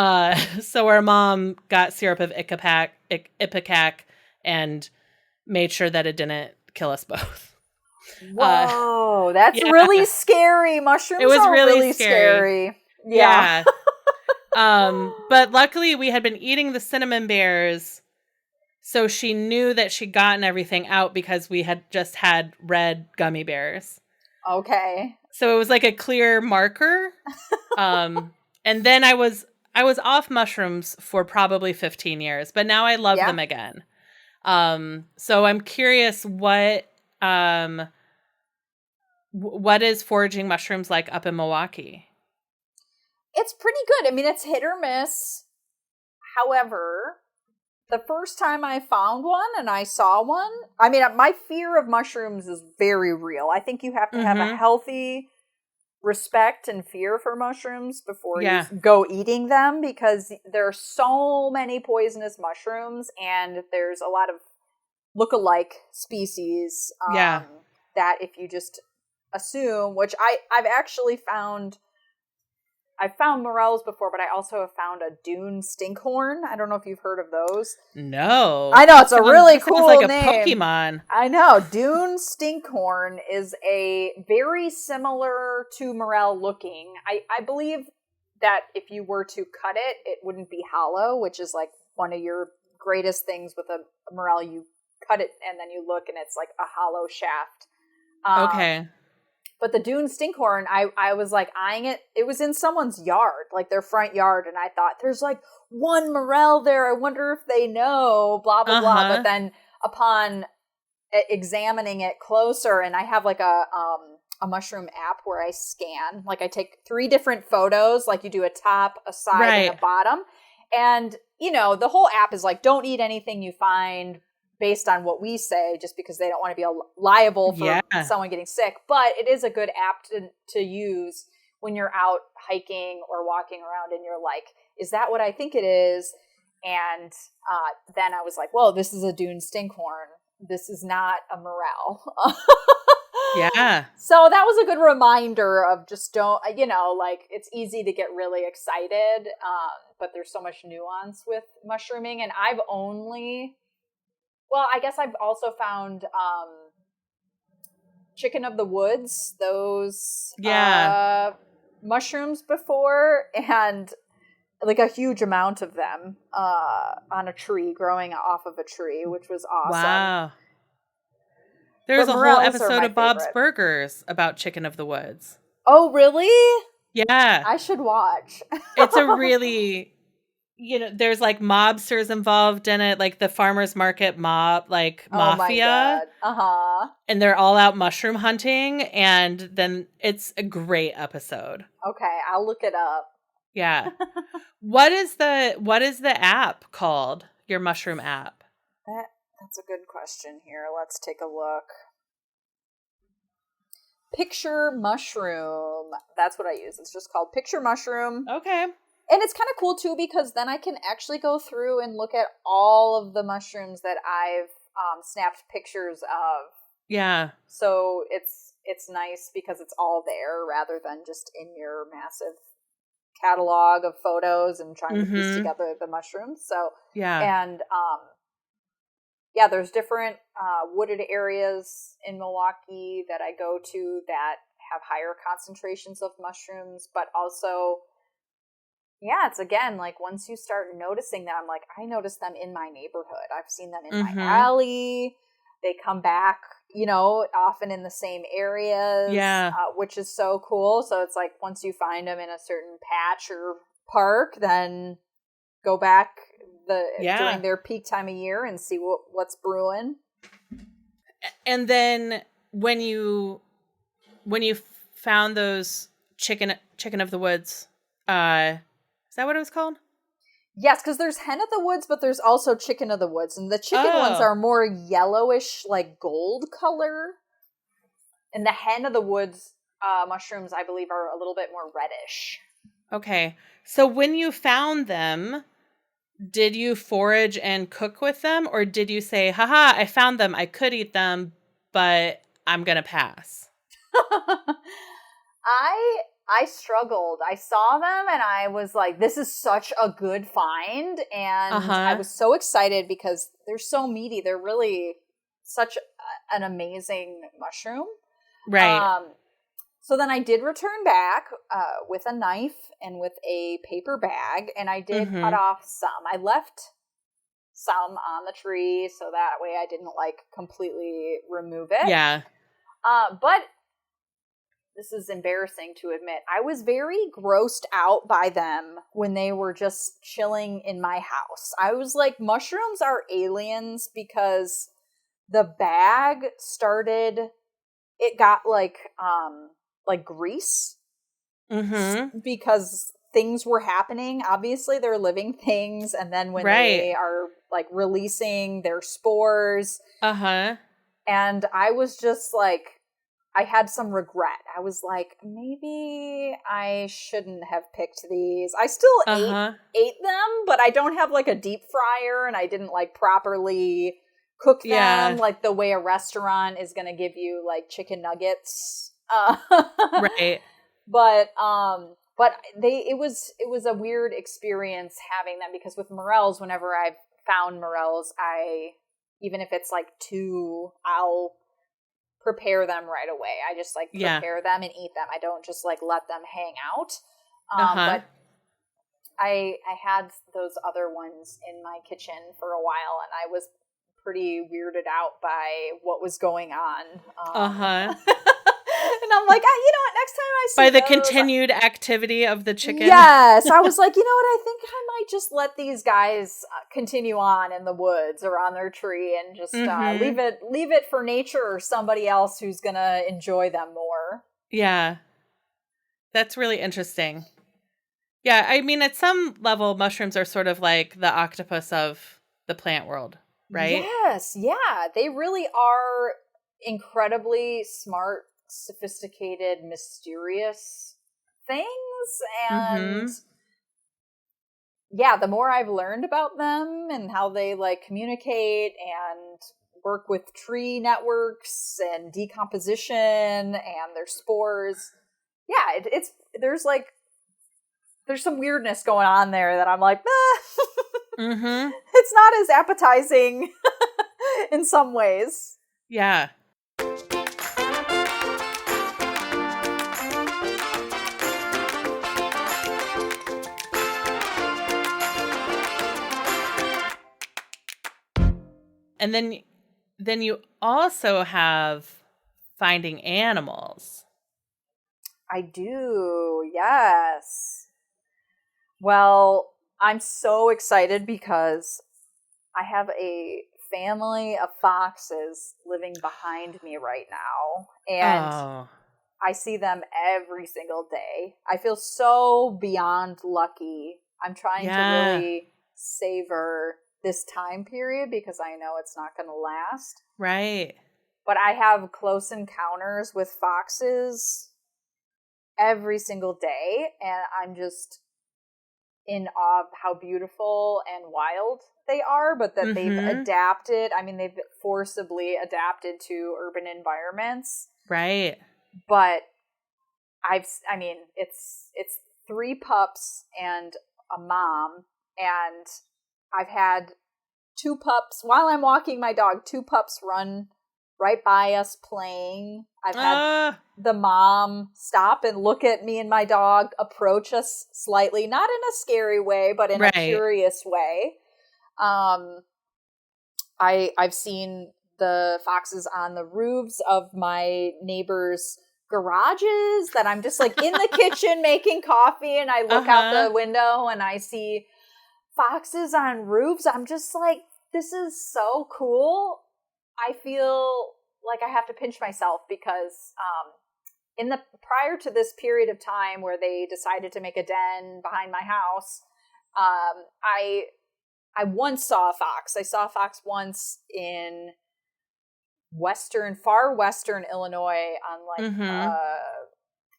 So our mom got syrup of ipecac and made sure that it didn't kill us both. Whoa, that's really scary. Mushrooms it was are really scary. Yeah. But luckily we had been eating the cinnamon bears, so she knew that she'd gotten everything out because we had just had red gummy bears. Okay. So it was like a clear marker. And then I was off mushrooms for probably 15 years, but now I love them again. So I'm curious what is foraging mushrooms like up in Milwaukee? It's pretty good. I mean, it's hit or miss. However, the first time I found one and I saw one, I mean, my fear of mushrooms is very real. I think you have to have a healthy respect and fear for mushrooms before you go eating them, because there are so many poisonous mushrooms and there's a lot of look-alike species that if you just assume, which I've actually found... I've found morels before, but I also have found a dune stinkhorn. I don't know if you've heard of those. No. I know, it's a really cool like name. A Pokemon. I know. Dune stinkhorn is a very similar to morel looking. I believe that if you were to cut it, it wouldn't be hollow, which is like one of your greatest things with a morel. You cut it and then you look and it's like a hollow shaft. Okay. But the dune stinkhorn, I was like eyeing it. It was in someone's yard, like their front yard. And I thought, there's like one morel there. I wonder if they know, blah, blah, blah. But then upon examining it closer, and I have like a mushroom app where I scan, like I take 3 different photos, like you do a top, a side, and a bottom. And, you know, the whole app is like, don't eat anything you find based on what we say, just because they don't want to be liable for someone getting sick. But it is a good app to use when you're out hiking or walking around and you're like, is that what I think it is? And then I was like, whoa, this is a dune stinkhorn. This is not a morel. Yeah. So that was a good reminder of just don't, you know, like it's easy to get really excited, but there's so much nuance with mushrooming. And I've only... Well, I guess I've also found chicken of the woods, those mushrooms before, and like a huge amount of them on a tree, growing off of a tree, which was awesome. Wow. There's a whole episode of Bob's Burgers about chicken of the woods. Oh, really? Yeah. I should watch. It's a really... You know, there's like mobsters involved in it, like the farmer's market mafia. Oh my God. Uh-huh. And they're all out mushroom hunting, and then it's a great episode. Okay, I'll look it up. Yeah. What is the app called? Your mushroom app? That's a good question here. Let's take a look. Picture Mushroom. That's what I use. It's just called Picture Mushroom. Okay. And it's kind of cool, too, because then I can actually go through and look at all of the mushrooms that I've snapped pictures of. Yeah. So it's nice because it's all there rather than just in your massive catalog of photos and trying to piece together the mushrooms. So, and there's different wooded areas in Milwaukee that I go to that have higher concentrations of mushrooms, but also... Yeah, it's again, like once you start noticing them, like I notice them in my neighborhood. I've seen them in my alley. They come back, you know, often in the same areas, which is so cool. So it's like once you find them in a certain patch or park, then go back during their peak time of year and see what's brewing. And then when you found those chicken of the woods, is that what it was called? Yes, because there's hen of the woods, but there's also chicken of the woods. And the chicken ones are more yellowish, like gold color. And the hen of the woods mushrooms, I believe, are a little bit more reddish. Okay. So when you found them, did you forage and cook with them, or did you say, haha, I found them, I could eat them, but I'm going to pass? I struggled. I saw them and I was like, this is such a good find. And I was so excited because they're so meaty. They're really such an amazing mushroom. Right. So then I did return back with a knife and with a paper bag, and I did cut off some. I left some on the tree so that way I didn't like completely remove it. Yeah. But this is embarrassing to admit, I was very grossed out by them when they were just chilling in my house. I was like, mushrooms are aliens because the bag started, it got like grease because things were happening. Obviously they're living things, and then when they are like releasing their spores, and I was just like, I had some regret. I was like, maybe I shouldn't have picked these. I still ate them, but I don't have like a deep fryer, and I didn't like properly cook them like the way a restaurant is going to give you like chicken nuggets. Right. But it was a weird experience having them, because with morels, whenever I've found morels, even if it's like two, I'll prepare them right away. I just like prepare them and eat them. I don't just like let them hang out. But I had those other ones in my kitchen for a while, and I was pretty weirded out by what was going on. And I'm like, you know what, next time I see by the those, continued activity of the chicken. Yes. I was like, you know what, I think I might just let these guys continue on in the woods or on their tree and just leave it for nature or somebody else who's going to enjoy them more. Yeah. That's really interesting. Yeah, I mean, at some level, mushrooms are sort of like the octopus of the plant world, right? Yes. Yeah. They really are incredibly smart, sophisticated, mysterious things. And yeah, the more I've learned about them and how they like communicate and work with tree networks and decomposition and their spores, yeah, there's some weirdness going on there that I'm like, it's not as appetizing in some ways. Yeah. And then you also have finding animals. I do, yes. Well, I'm so excited because I have a family of foxes living behind me right now. And I see them every single day. I feel so beyond lucky. I'm trying to really savor this time period because I know it's not going to last. Right. But I have close encounters with foxes every single day, and I'm just in awe of how beautiful and wild they are, but that they've adapted. I mean, they've forcibly adapted to urban environments. Right. But it's 3 pups and a mom, and I've had 2 pups while I'm walking my dog. 2 pups run right by us playing. I've had the mom stop and look at me and my dog, approach us slightly, not in a scary way, but in a curious way. I've seen the foxes on the roofs of my neighbors' garages that I'm just like in the kitchen making coffee, and I look out the window and I see foxes on roofs. I'm just like, this is so cool. I feel like I have to pinch myself because prior to this period of time where they decided to make a den behind my house, I once saw a fox. I saw a fox once in far western Illinois on like a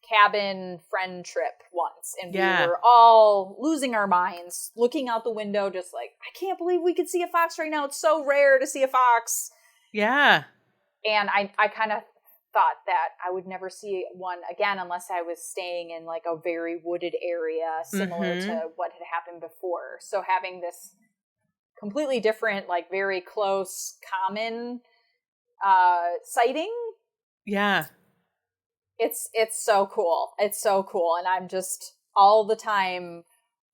cabin friend trip once. months, and we were all losing our minds, looking out the window, just like, I can't believe we could see a fox right now. It's so rare to see a fox. Yeah. And I kind of thought that I would never see one again unless I was staying in like a very wooded area similar to what had happened before. So having this completely different, like very close, common sighting. Yeah. It's so cool. It's so cool. And I'm just all the time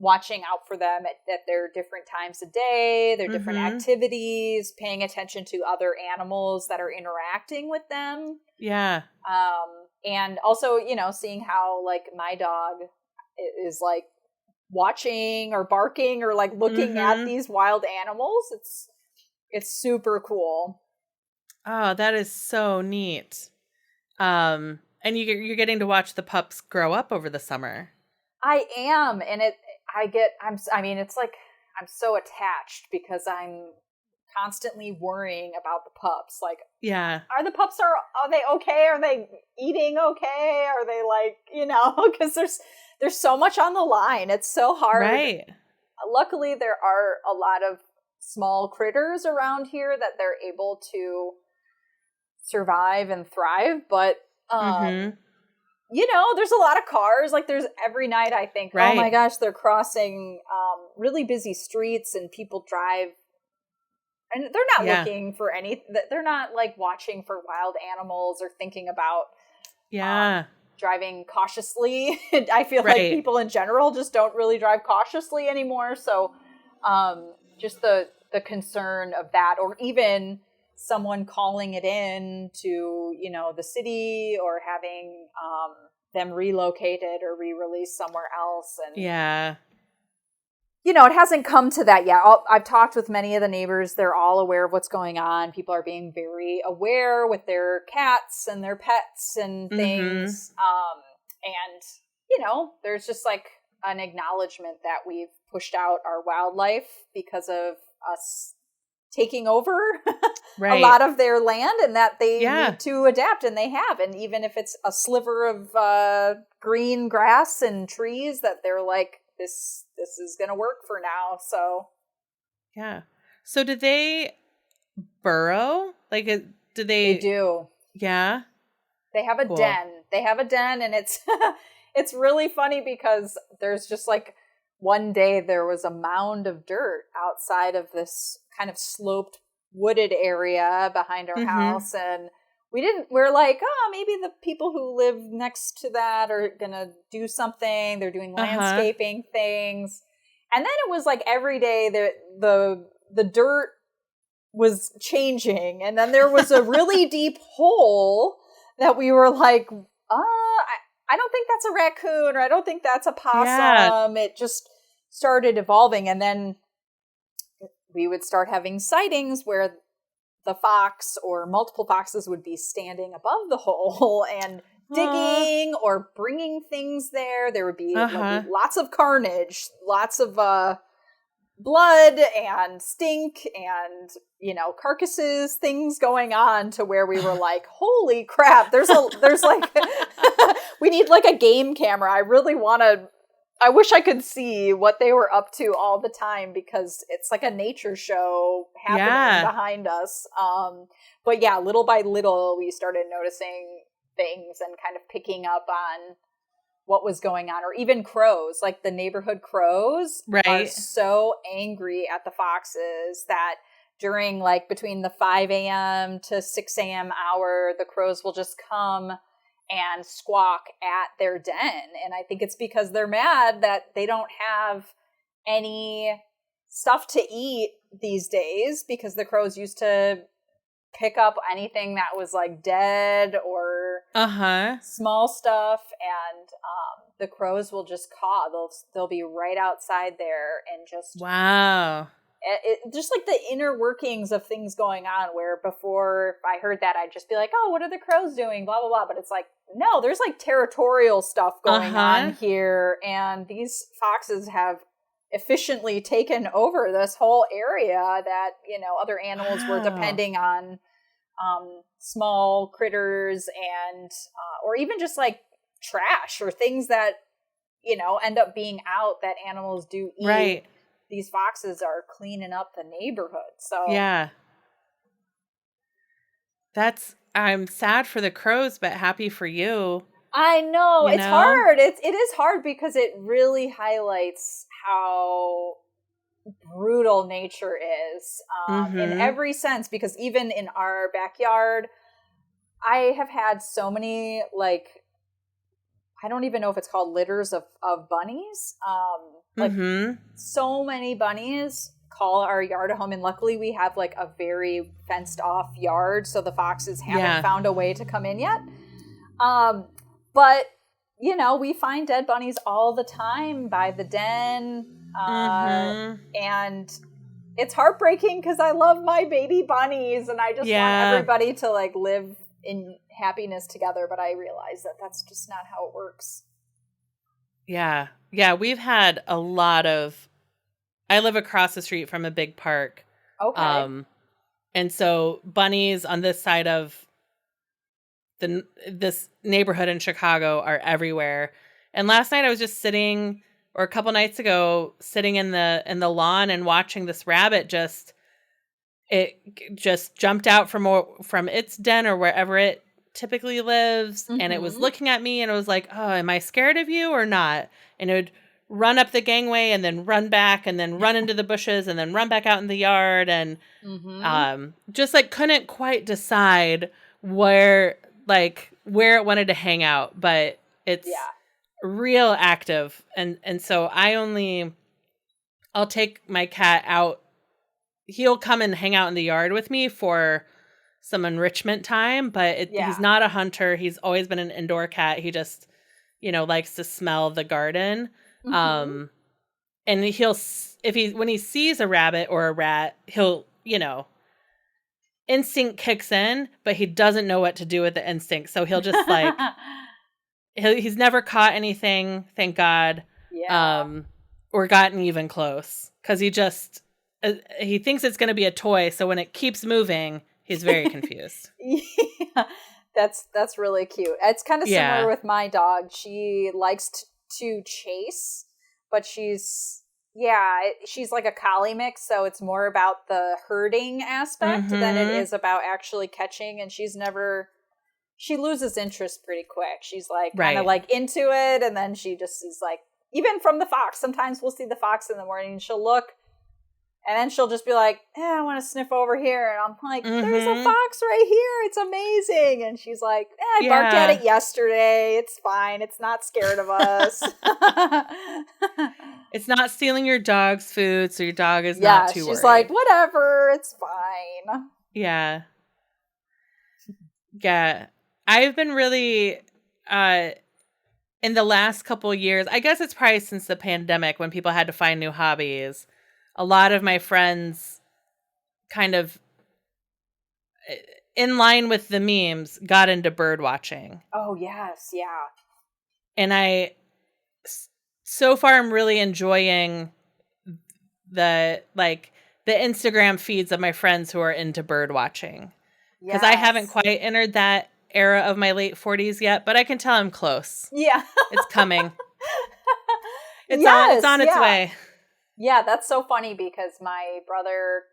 watching out for them at their different times of day, their different activities, paying attention to other animals that are interacting with them. Yeah. And also, you know, seeing how like my dog is like watching or barking or like looking at these wild animals. It's super cool. Oh, that is so neat. And you're getting to watch the pups grow up over the summer. I am, and it's like I'm so attached because I'm constantly worrying about the pups. Like, are the pups are they okay? Are they eating okay? Are they like, you know, because there's so much on the line. It's so hard. Right. Luckily, there are a lot of small critters around here that they're able to survive and thrive, but you know, there's a lot of cars. Like there's every night I think, oh my gosh, they're crossing really busy streets and people drive and they're not looking for they're not like watching for wild animals or thinking about driving cautiously. I feel like people in general just don't really drive cautiously anymore. So just the concern of that, or even someone calling it in to, you know, the city or having them relocated or re-released somewhere else. And you know, it hasn't come to that yet. I've talked with many of the neighbors. They're all aware of what's going on. People are being very aware with their cats and their pets and things. And, you know, there's just like an acknowledgement that we've pushed out our wildlife because of us taking over a lot of their land, and that they need to adapt, and they have. And even if it's a sliver of green grass and trees, that they're like, this is going to work for now. So so do they burrow? Like do they do. They have a den, and it's it's really funny because there's just like one day there was a mound of dirt outside of this kind of sloped wooded area behind our house, and we're like, oh, maybe the people who live next to that are gonna do something. They're doing landscaping things. And then it was like every day the dirt was changing, and then there was a really deep hole that we were like, I don't think that's a raccoon, or I don't think that's a possum. It just started evolving, and then we would start having sightings where the fox or multiple foxes would be standing above the hole and digging or bringing things there. There would be lots of carnage, lots of blood and stink and, you know, carcasses, things going on, to where we were like, holy crap, there's like, we need like a game camera. I wish I could see what they were up to all the time, because it's like a nature show happening behind us. But yeah, little by little, we started noticing things and kind of picking up on what was going on. Or even crows, like the neighborhood crows are so angry at the foxes that during like between the 5 a.m. to 6 a.m. hour, the crows will just come and squawk at their den. And I think it's because they're mad that they don't have any stuff to eat these days, because the crows used to pick up anything that was like dead or small stuff. And the crows will just caw. They'll be right outside there and just just like the inner workings of things going on, where before, if I heard that, I'd just be like, oh, what are the crows doing? Blah, blah, blah. But it's like, no, there's like territorial stuff going on here. And these foxes have efficiently taken over this whole area that, you know, other animals were depending on small critters and, or even just like trash or things that end up being out that animals do eat. Right. These foxes are cleaning up the neighborhood. So Yeah. I'm sad for the crows, but happy for you. I know. You It's know? hard. It is hard because it really highlights how brutal nature is in every sense, because even in our backyard, I have had so many, like, I don't even know if it's called litters of bunnies. So many bunnies call our yard a home, and luckily we have like a very fenced off yard, so the foxes haven't found a way to come in yet. But we find dead bunnies all the time by the den, and it's heartbreaking because I love my baby bunnies and I just want everybody to like live in happiness together, but I realize that that's just not how it works. Yeah. We've had a lot of. I live across the street from a big park. Okay. And so bunnies on this side of this neighborhood in Chicago are everywhere. And last night I was just sitting, or a couple nights ago, sitting in the lawn and watching this rabbit it just jumped out from its den or wherever it typically lives, and it was looking at me and it was like, oh, am I scared of you or not? And it would run up the gangway and then run back and then run into the bushes and then run back out in the yard, and just like couldn't quite decide where it wanted to hang out, but it's real active. And so I'll take my cat out. He'll come and hang out in the yard with me for some enrichment time, but he's not a hunter. He's always been an indoor cat. He just, likes to smell the garden. And when he sees a rabbit or a rat, he'll, instinct kicks in, but he doesn't know what to do with the instinct. So he'll just like, he's never caught anything, thank God. Or gotten even close. 'Cause he thinks it's going to be a toy. So when it keeps moving, he's very confused. Yeah, that's really cute. It's kind of similar with my dog. She likes to chase, but she's like a collie mix, so it's more about the herding aspect than it is about actually catching. And she loses interest pretty quick. She's like kind of like into it, and then she just is like, even from the fox. Sometimes we'll see the fox in the morning and she'll look, and then she'll just be like, I want to sniff over here. And I'm like, there's a fox right here. It's amazing. And she's like, I barked at it yesterday. It's fine. It's not scared of us. It's not stealing your dog's food, so your dog is not too worried. She's like, whatever. It's fine. Yeah. Yeah. I've been really, in the last couple of years, I guess it's probably since the pandemic when people had to find new hobbies, a lot of my friends kind of in line with the memes got into bird watching. Oh, yes. Yeah. And so far I'm really enjoying the Instagram feeds of my friends who are into bird watching. Because I haven't quite entered that era of my late 40s yet, but I can tell I'm close. Yeah. It's coming. It's on its way. Yeah, that's so funny because my brother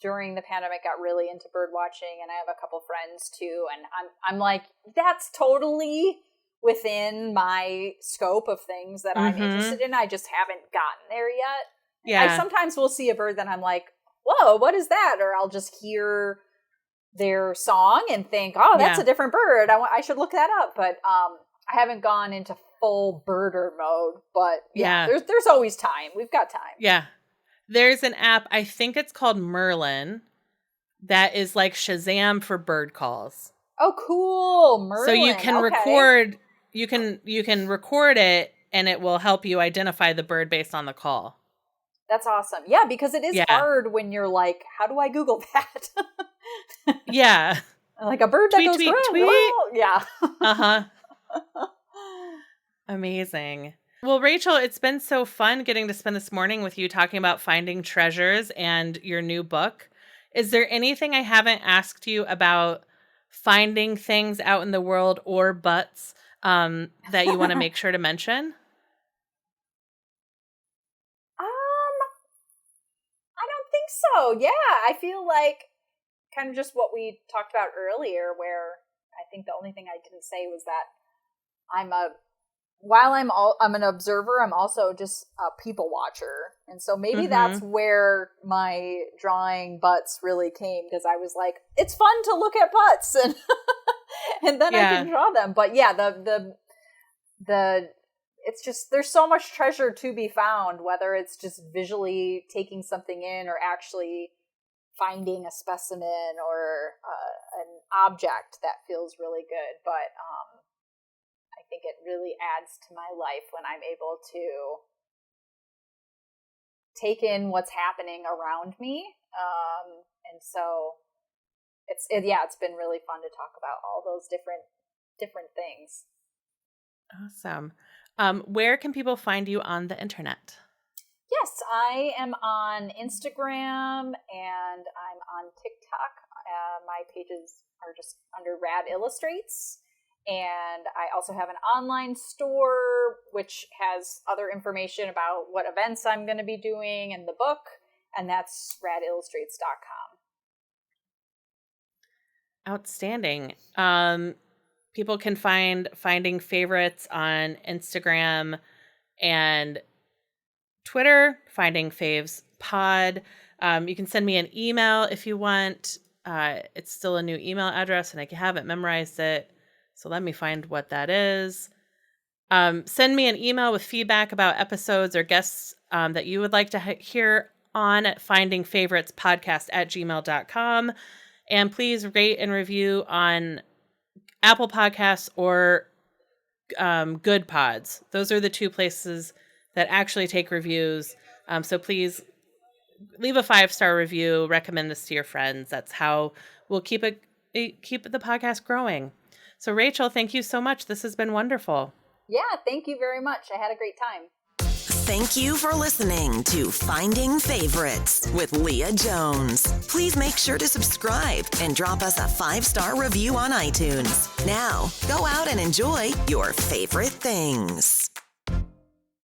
during the pandemic got really into bird watching, and I have a couple friends too, and I'm like, that's totally within my scope of things that I'm interested in. I just haven't gotten there yet. Yeah. I sometimes will see a bird that I'm like, whoa, what is that? Or I'll just hear their song and think, oh, that's a different bird. I should look that up. But I haven't gone into full birder mode. But there's always time. We've got time. Yeah. There's an app, I think it's called Merlin, that is like Shazam for bird calls. Oh, cool. Merlin. So you can record, you can record it, and it will help you identify the bird based on the call. That's awesome. Yeah, because it is hard when you're like, how do I Google that? Yeah. Like a bird that goes tweet. Yeah. Uh-huh. Amazing. Well, Rachel, it's been so fun getting to spend this morning with you talking about finding treasures and your new book. Is there anything I haven't asked you about finding things out in the world or BUTTS that you want to make sure to mention? so. Yeah, I feel like kind of just what we talked about earlier, where I think the only thing I didn't say was that while I'm an observer, I'm also just a people watcher. And so maybe that's where my drawing butts really came, because I was like, it's fun to look at butts and and then I can draw them. But yeah, the it's just, there's so much treasure to be found, whether it's just visually taking something in or actually finding a specimen or an object that feels really good. But I think it really adds to my life when I'm able to take in what's happening around me. And so it's been really fun to talk about all those different things. Awesome. Where can people find you on the internet? Yes, I am on Instagram and I'm on TikTok. My pages are just under Rad Illustrates. And I also have an online store, which has other information about what events I'm going to be doing and the book. And that's radillustrates.com. Outstanding. People can finding favorites on Instagram and Twitter, Finding Faves Pod. You can send me an email if you want. It's still a new email address and I haven't memorized it. So let me find what that is. Send me an email with feedback about episodes or guests that you would like to hear on at findingfavoritspodcast@gmail.com. And please rate and review on Apple Podcasts or Good Pods. Those are the two places that actually take reviews. So please leave a 5-star review. Recommend this to your friends. That's how we'll keep the podcast growing. So Rachel, thank you so much. This has been wonderful. Yeah, thank you very much. I had a great time. Thank you for listening to Finding Favorites with Leah Jones. Please make sure to subscribe and drop us a 5-star review on iTunes. Now, go out and enjoy your favorite things.